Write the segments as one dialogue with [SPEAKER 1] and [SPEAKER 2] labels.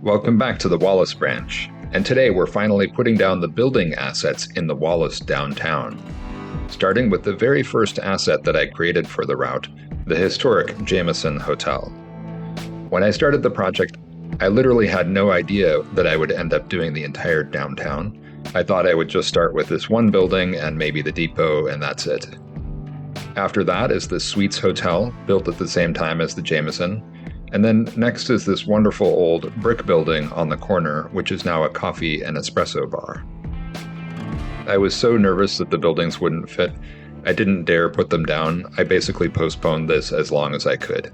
[SPEAKER 1] Welcome back to the Wallace Branch, and today we're finally putting down the building assets in the Wallace downtown. Starting with the very first asset that I created for the route, the historic Jameson Hotel. When I started the project, I literally had no idea that I would end up doing the entire downtown. I thought I would just start with this one building and maybe the depot, and that's it. After that is the Suites Hotel, built at the same time as the Jameson. And then next is this wonderful old brick building on the corner, which is now a coffee and espresso bar. I was so nervous that the buildings wouldn't fit, I didn't dare put them down. I basically postponed this as long as I could.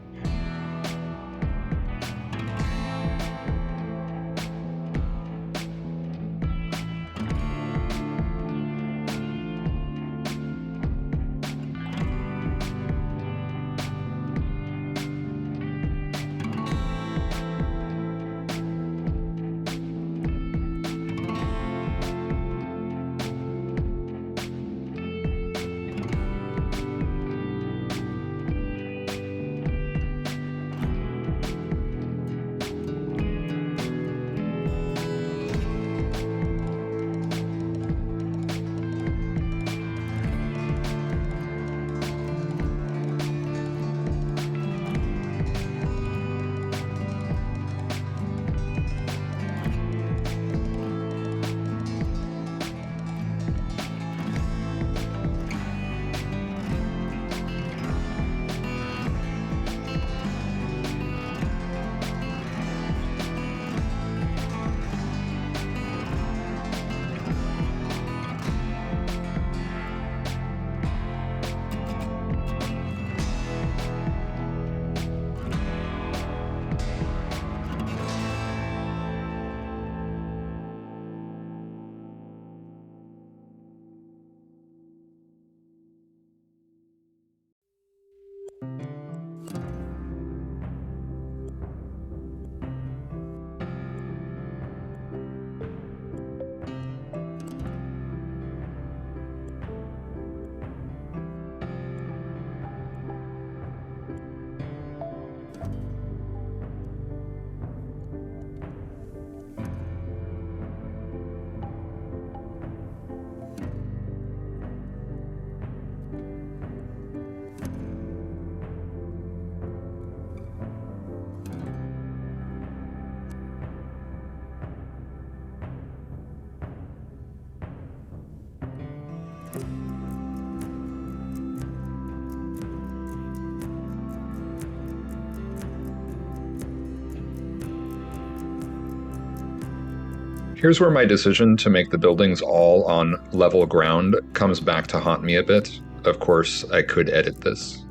[SPEAKER 1] Here's where my decision to make the buildings all on level ground comes back to haunt me a bit. Of course, I could edit this.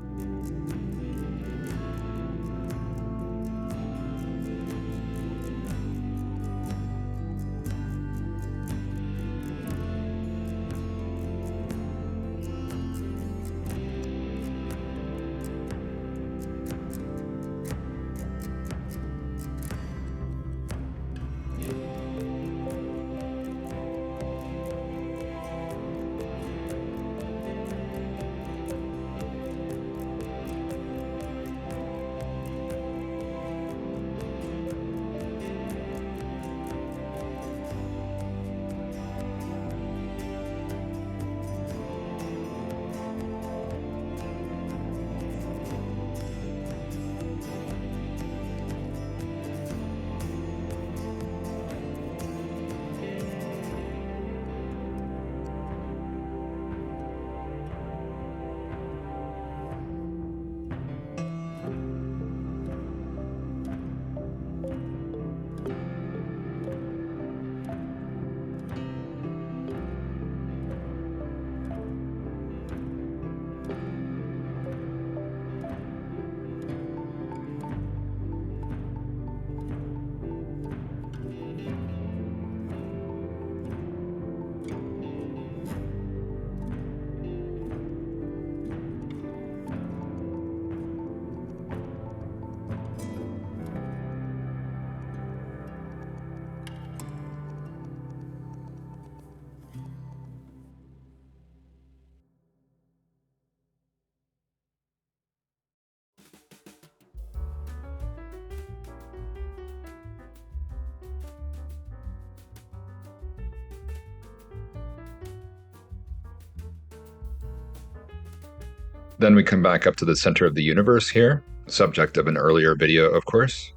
[SPEAKER 1] Then we come back up to the center of the universe here, subject of an earlier video, of course.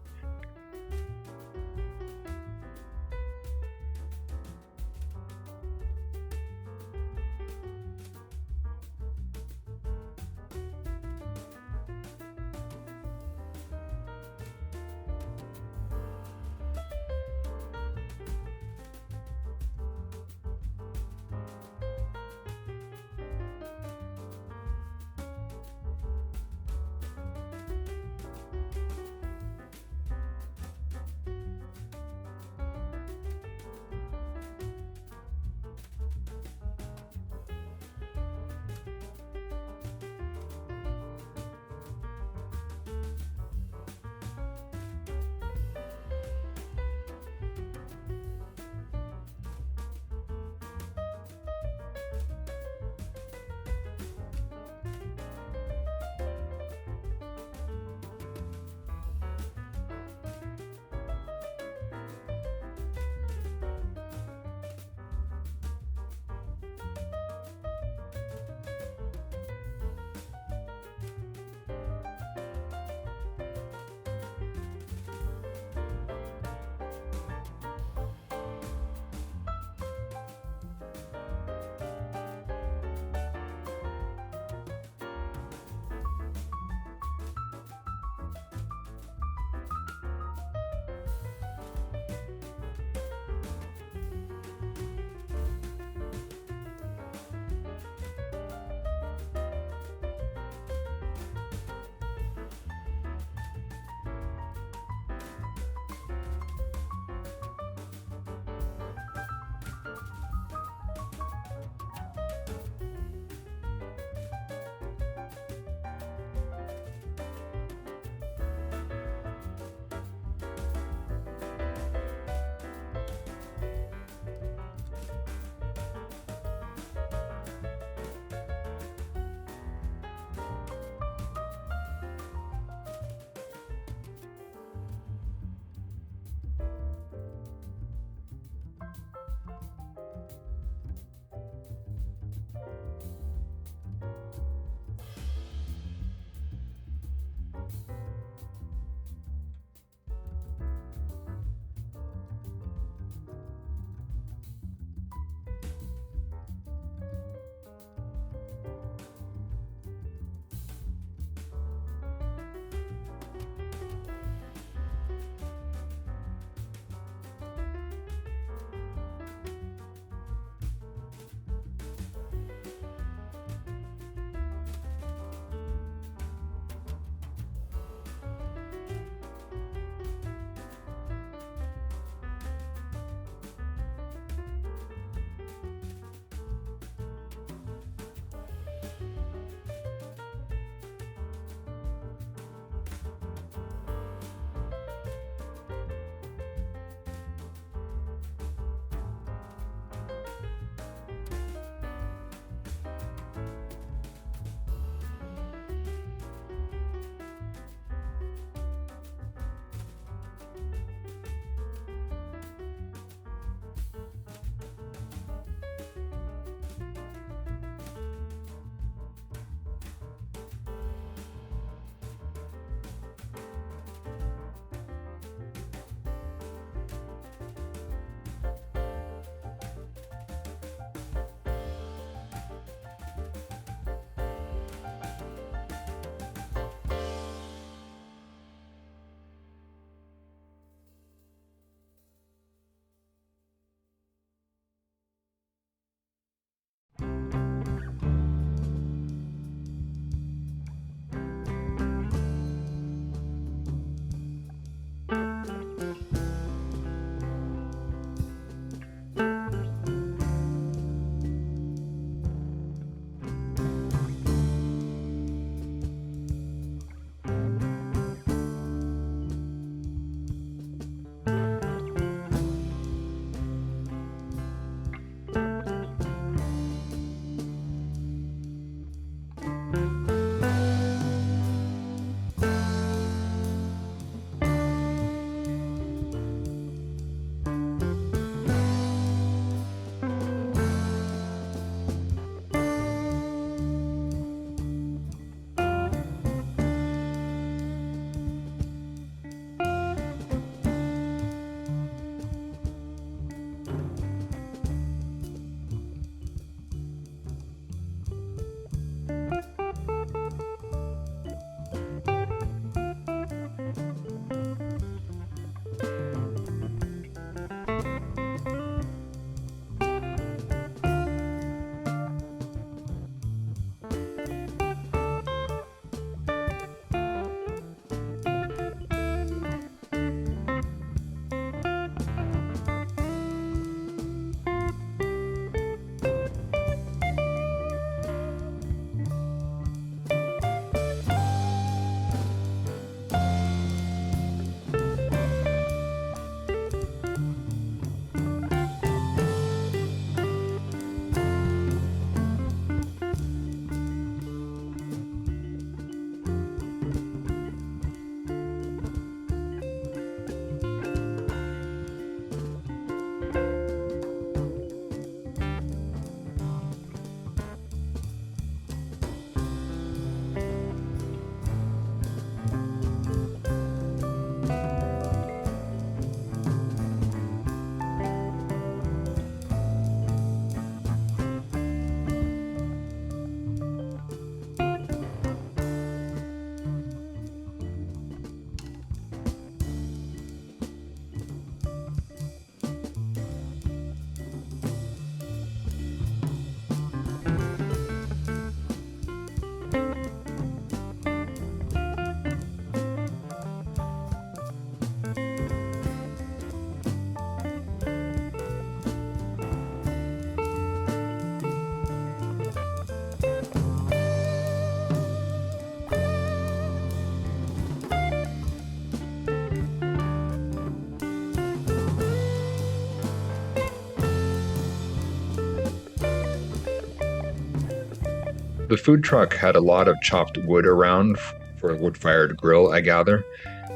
[SPEAKER 1] The food truck had a lot of chopped wood around for a wood-fired grill, I gather.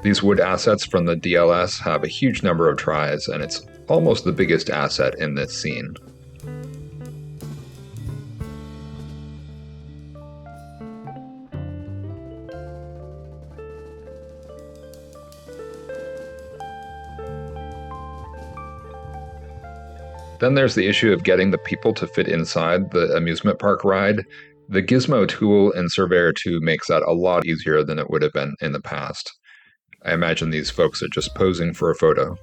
[SPEAKER 1] These wood assets from the DLS have a huge number of tries, and it's almost the biggest asset in this scene. Then there's the issue of getting the people to fit inside the amusement park ride. The gizmo tool in Surveyor 2 makes that a lot easier than it would have been in the past. I imagine these folks are just posing for a photo.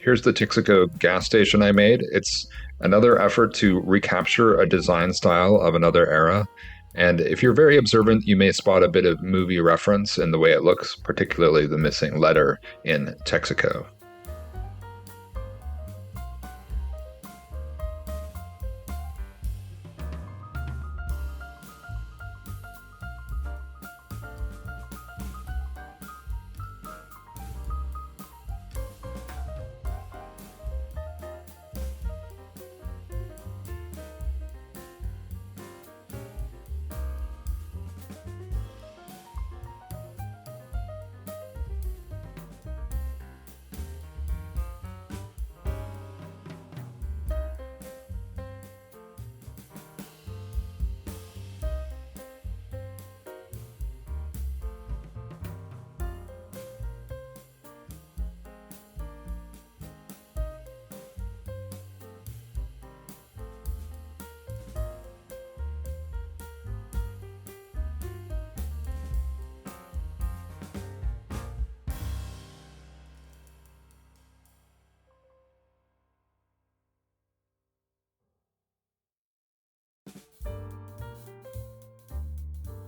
[SPEAKER 1] Here's the Texaco gas station I made. It's another effort to recapture a design style of another era. And if you're very observant, you may spot a bit of movie reference in the way it looks, particularly the missing letter in Texaco.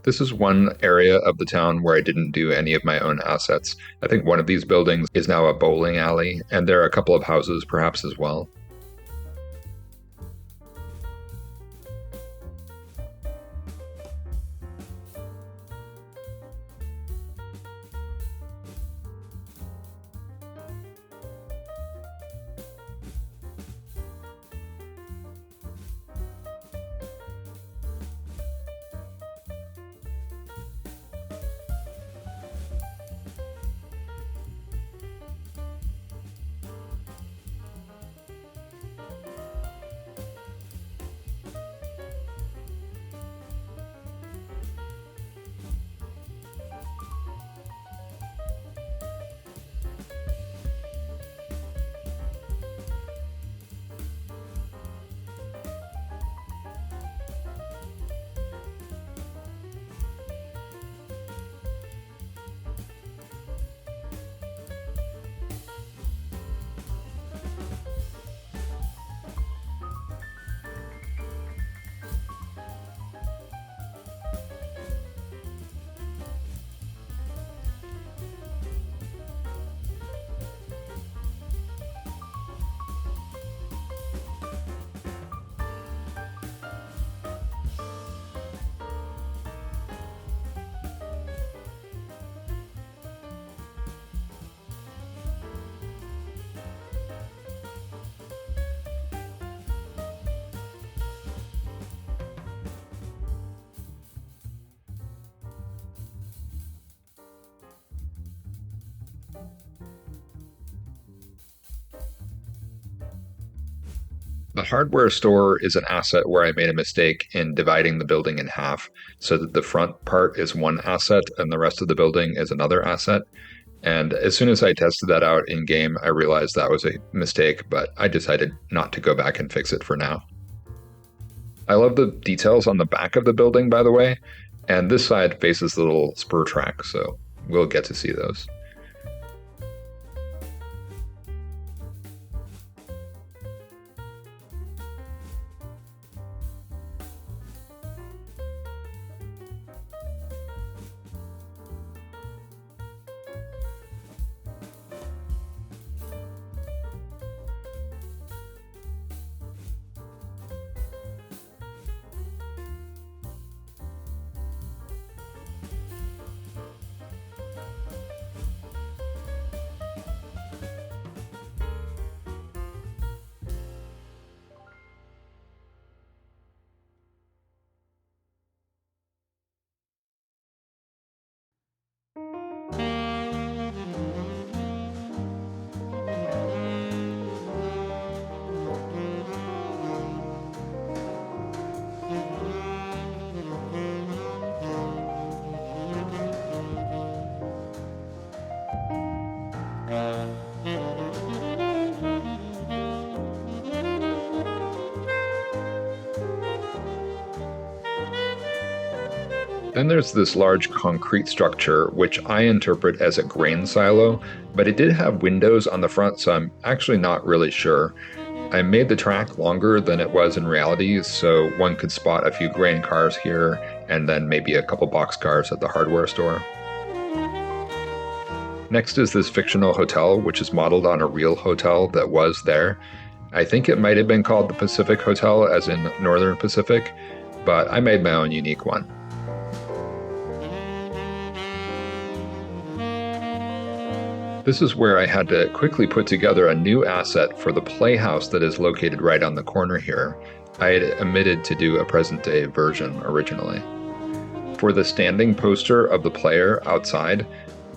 [SPEAKER 1] This is one area of the town where I didn't do any of my own assets. I think one of these buildings is now a bowling alley, and there are a couple of houses perhaps as well. The hardware store is an asset where I made a mistake in dividing the building in half so that the front part is one asset and the rest of the building is another asset. And as soon as I tested that out in game, I realized that was a mistake, but I decided not to go back and fix it for now. I love the details on the back of the building, by the way, and this side faces the little spur track, so we'll get to see those. Then there's this large concrete structure, which I interpret as a grain silo, but it did have windows on the front, so I'm actually not really sure. I made the track longer than it was in reality, so one could spot a few grain cars here, and then maybe a couple box cars at the hardware store. Next is this fictional hotel, which is modeled on a real hotel that was there. I think it might have been called the Pacific Hotel, as in Northern Pacific, but I made my own unique one. This is where I had to quickly put together a new asset for the playhouse that is located right on the corner here. I had omitted to do a present-day version originally. For the standing poster of the player outside,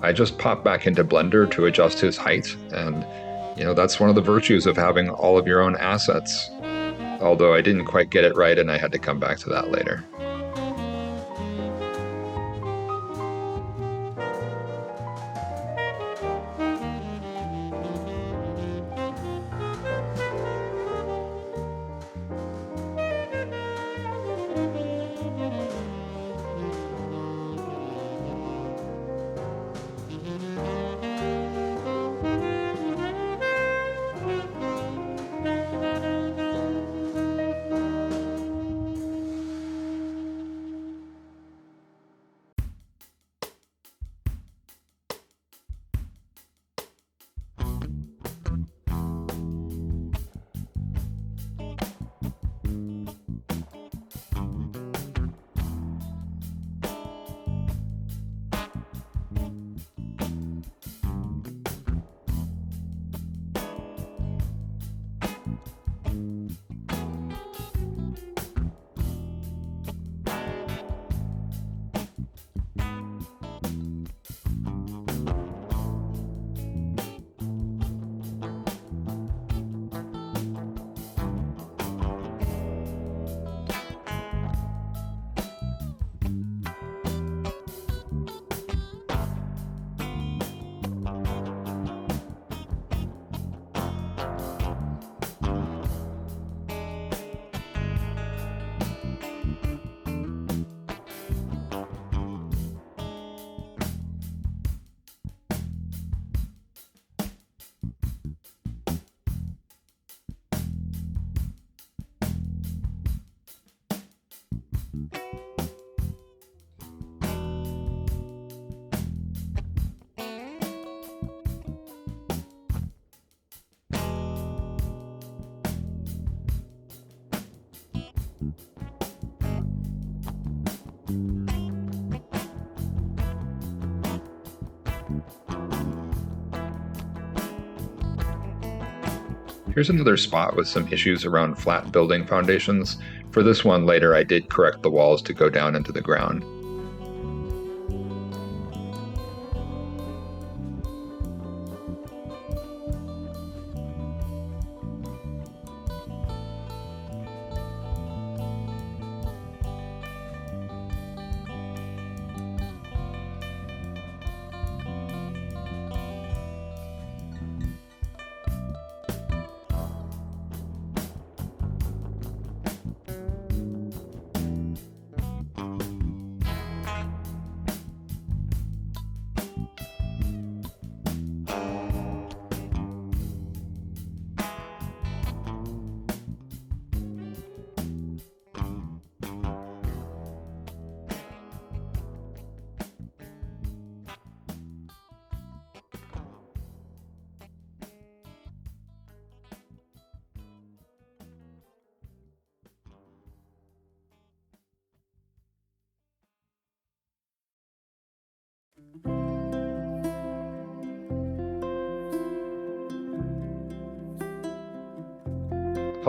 [SPEAKER 1] I just popped back into Blender to adjust his height, and that's one of the virtues of having all of your own assets. Although I didn't quite get it right and I had to come back to that later. Here's another spot with some issues around flat building foundations. For this one later, I did correct the walls to go down into the ground.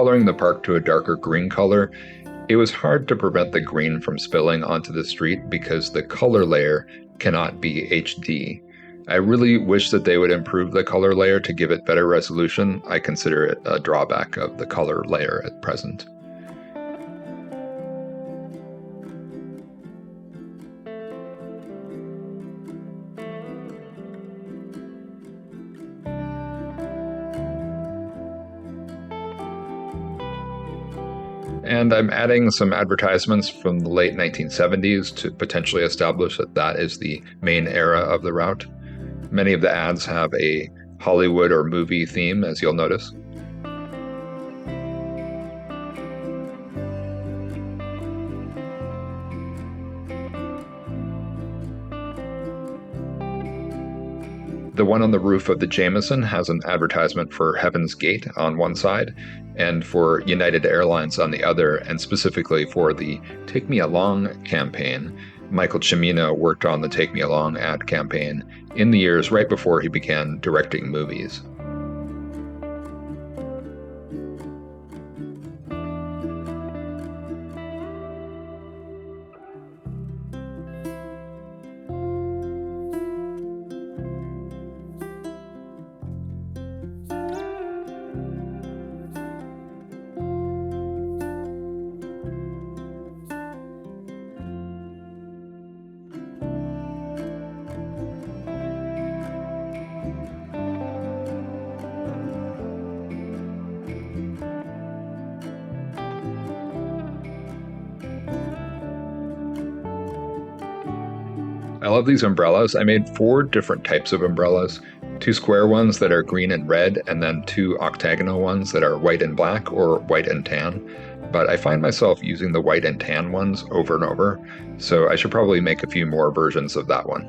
[SPEAKER 1] coloring the park to a darker green color, it was hard to prevent the green from spilling onto the street because the color layer cannot be HD. I really wish that they would improve the color layer to give it better resolution. I consider it a drawback of the color layer at present. And I'm adding some advertisements from the late 1970s to potentially establish that that is the main era of the route. Many of the ads have a Hollywood or movie theme, as you'll notice. The one on the roof of the Jameson has an advertisement for Heaven's Gate on one side and for United Airlines on the other, and specifically for the Take Me Along campaign. Michael Cimino worked on the Take Me Along ad campaign in the years right before he began directing movies. I love these umbrellas. I made 4 different types of umbrellas, 2 square ones that are green and red, and then 2 octagonal ones that are white and black or white and tan. But I find myself using the white and tan ones over and over, so I should probably make a few more versions of that one.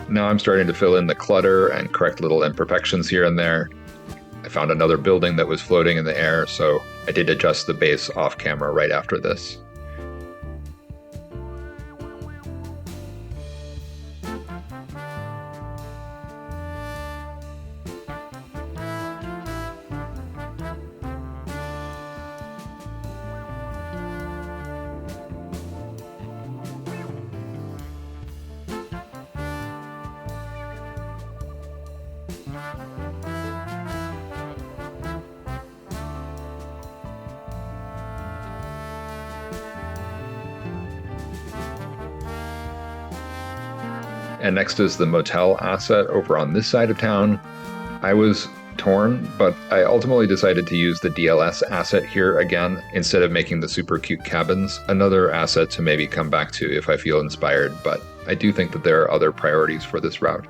[SPEAKER 1] Now I'm starting to fill in the clutter and correct little imperfections here and there. I found another building that was floating in the air, so I did adjust the base off camera right after this. And next is the motel asset over on this side of town. I was torn, but I ultimately decided to use the DLS asset here again instead of making the super cute cabins. Another asset to maybe come back to if I feel inspired, but I do think that there are other priorities for this route.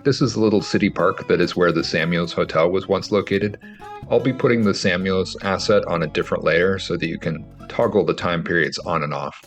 [SPEAKER 1] this is the little city park that is where the Samuels Hotel was once located. I'll be putting the Samuels asset on a different layer so that you can toggle the time periods on and off.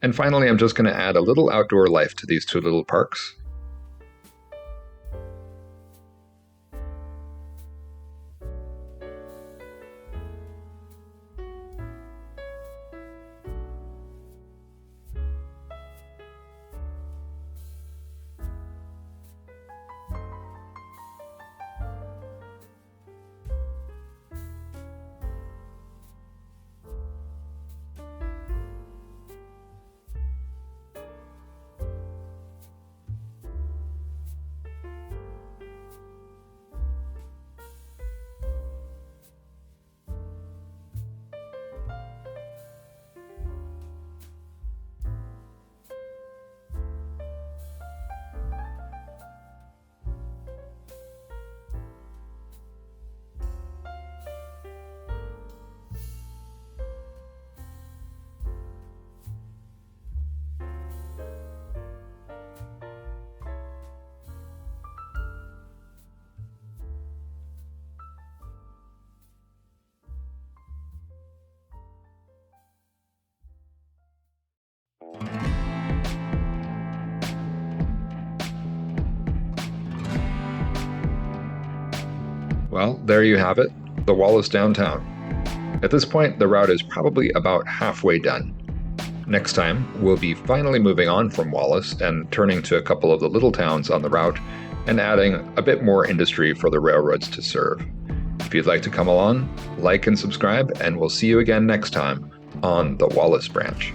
[SPEAKER 1] And finally, I'm just going to add a little outdoor life to these two little parks. Well, there you have it, the Wallace downtown. At this point, the route is probably about halfway done. Next time, we'll be finally moving on from Wallace and turning to a couple of the little towns on the route and adding a bit more industry for the railroads to serve. If you'd like to come along, like and subscribe, and we'll see you again next time on the Wallace Branch.